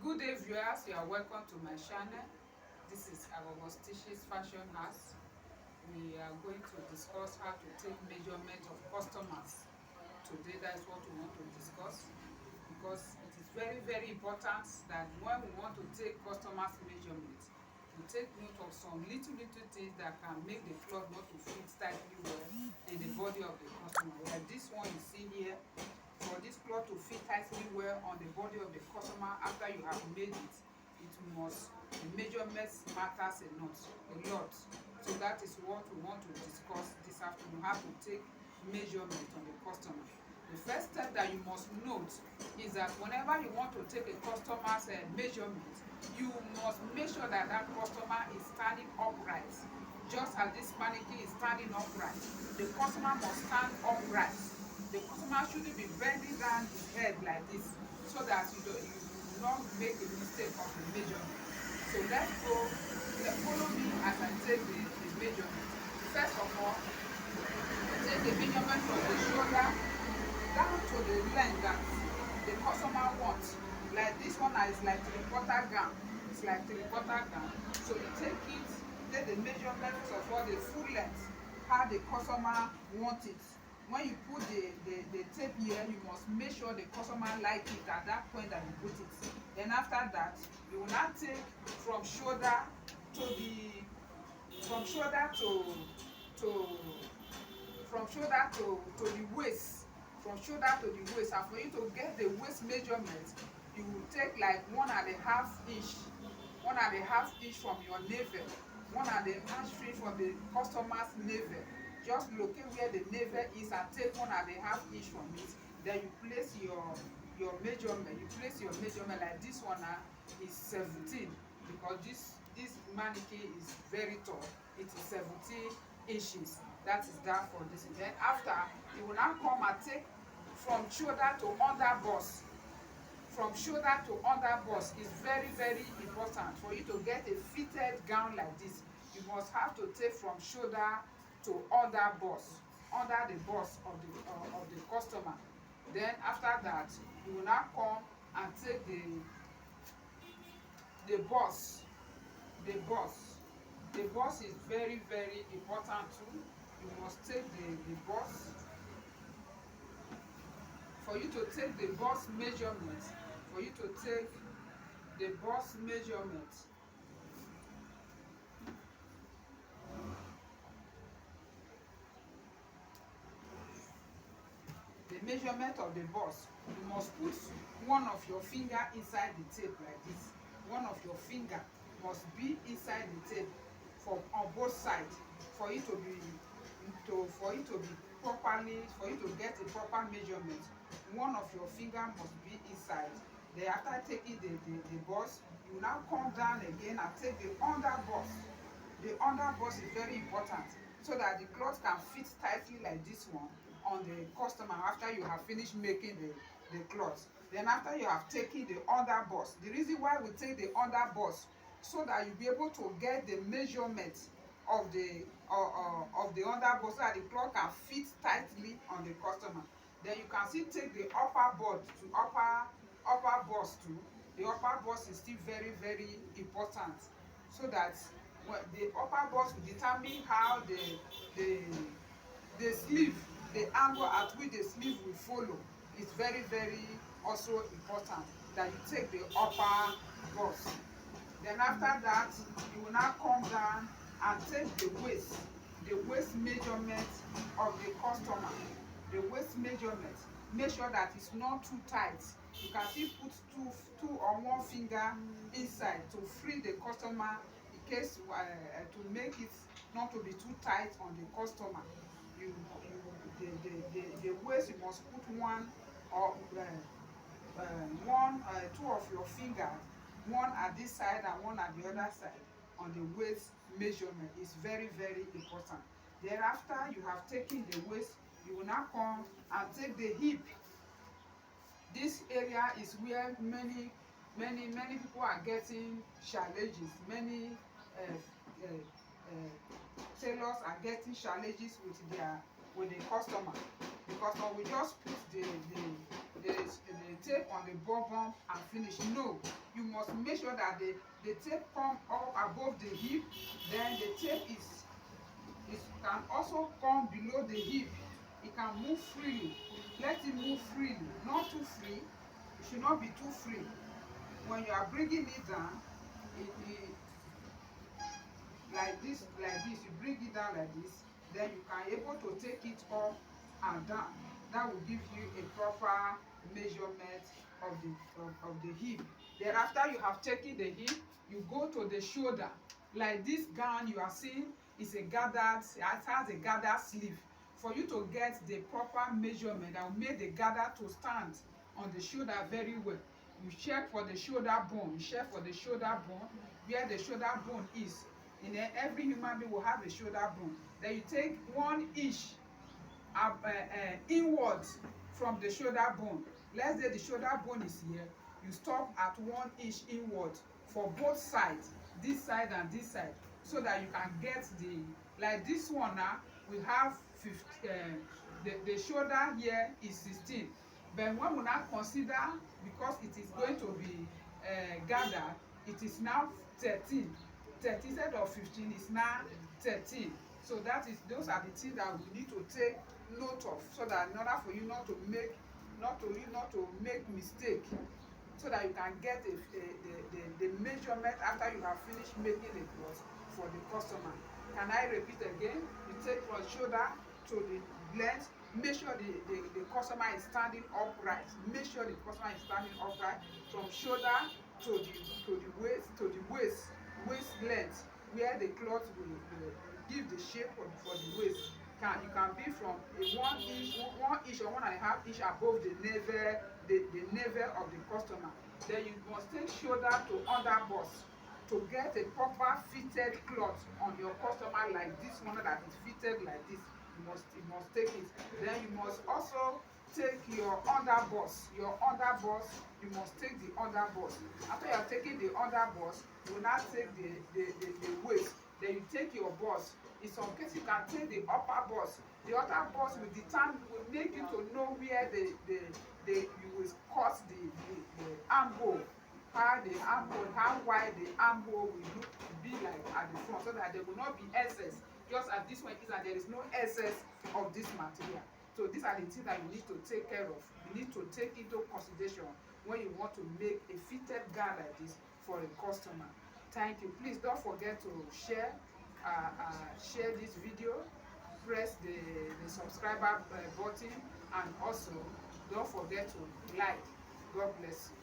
Good day viewers, you are welcome to my channel. This is our Stitches Fashion House. We are going to discuss how to take measurement of customers. Today that is what we want to discuss, because it is very important that when we want to take customers measurement, we take note of some little things that can make the cloth not to fit tightly well in the body of the customer. Like this one you see here, for this cloth to fit tightly well on the body of the customer after you have made it, the measurements matters a lot. So that is what we want to discuss this afternoon, how to take measurement on the customer. The first step that you must note is that whenever you want to take a customer's measurement, you must make sure that that customer is standing upright. Just as this mannequin is standing upright, the customer must stand upright. The customer shouldn't be bending down his head like this, so that you do not make a mistake of the measurement. So let's go. Follow me as I take the measurement. First of all, take the measurement from the shoulder down to the length that the customer wants. Like this one is like 3/4 gown. It's like 3/4 gown. So you take the measurement of all the full length, how the customer wants it. When you put the tape here, you must make sure the customer like it at that point that you put it. Then after that, you will now take from shoulder to the from shoulder to the waist. From shoulder to the waist. And for you to get the waist measurement, you will take like 1.5 inch. 1.5 inch from your navel. 1.5 inch from the customer's navel. Just locate where the navel is and take 1.5 inch from it. Then you place your measurement. You place your measurement like this one now is 17, because this mannequin is very tall. It is 17 inches. That is that for this. Then after, you will now come and take from shoulder to under bust. From shoulder to under bust is very important. For you to get a fitted gown like this, you must have to take from shoulder to under bust, under the bust of the customer. Then after that, you will now come and take the bust. The bust is very important too. You must take the bust. For you to take the bust measurement, the measurement of the bust, you must put one of your finger inside the tape like this. One of your finger must be inside the tape on both sides for you to get a proper measurement. One of your finger must be inside. Then after taking the bust, you now come down again and take the under bust. The under bust is very important, so that the cloth can fit tightly like this one on the customer after you have finished making the cloth. Then after you have taken the under bust, the reason why we take the under bust, so that you'll be able to get the measurement of the under bust, so that the cloth can fit tightly on the customer. Then you can still take the upper bust too. The upper bust is still very important, so that the upper bust will determine how the sleeve, the angle at which the sleeve will follow. Is very also important that you take the upper bust. Then after that, you will now come down and take the waist measurement of the customer. The waist measurement, make sure that it's not too tight. You can still put two or one finger inside to free the customer, in case to make it not to be too tight on the customer. The waist, you must put two of your fingers, one at this side and one at the other side, on the waist measurement. Is very important. Thereafter, you have taken the waist, you will now come and take the hip. This area is where many people are getting challenges. Many tailors are getting challenges with the customer, because when we just put the tape on the bum and finish. No, you must make sure that the tape come up above the hip. Then the tape can also come below the hip. It can move freely. Let it move freely, not too free. It should not be too free. When you are bringing it down, it like this, you bring it down like this, then you can able to take it up and down. That will give you a proper measurement of the hip. Thereafter you have taken the hip, you go to the shoulder. Like this gown you are seeing is a gathered, it has a gathered sleeve. For you to get the proper measurement that will make the gather to stand on the shoulder very well, you check for the shoulder bone. You check for the shoulder bone, where the shoulder bone is. In every human being will have a shoulder bone. Then you take 1 inch inwards from the shoulder bone. Let's say the shoulder bone is here. You stop at 1 inch inward for both sides, this side and this side, so that you can get like this one now. We have 15, the shoulder here is 16. But when we now consider, because it is going to be gathered, it is now 13. 13 instead of 15 is now 13. So those are the things that we need to take note of, so that in order for you not to make mistake, so that you can get the measurement after you have finished making the cloth for the customer. Can I repeat again? You take from shoulder to the length. Make sure the customer is standing upright. Make sure the customer is standing upright from shoulder to the waist length, where the cloth will give the shape for the waist. You can be from a 1 inch or 1.5 inch above the navel of the customer. Then you must take shoulder to under bust to get a proper fitted cloth on your customer, like this one that is fitted like this. You must take it. Then you must also take your under bust. You must take the under bust. After you are taking the under bust, you will now take the waist. Then you take your bust. In some cases, you can take the upper bust. The upper bust will make you to know where you will cut the armhole. How wide the armhole will be like at the front, so that there will not be excess. Just as this one is, that there is no excess of this material. So these are the things that you need to take care of. You need to take into consideration when you want to make a fitted gown like this for a customer. Thank you. Please don't forget to share this video. Press the subscriber button, and also don't forget to like. God bless you.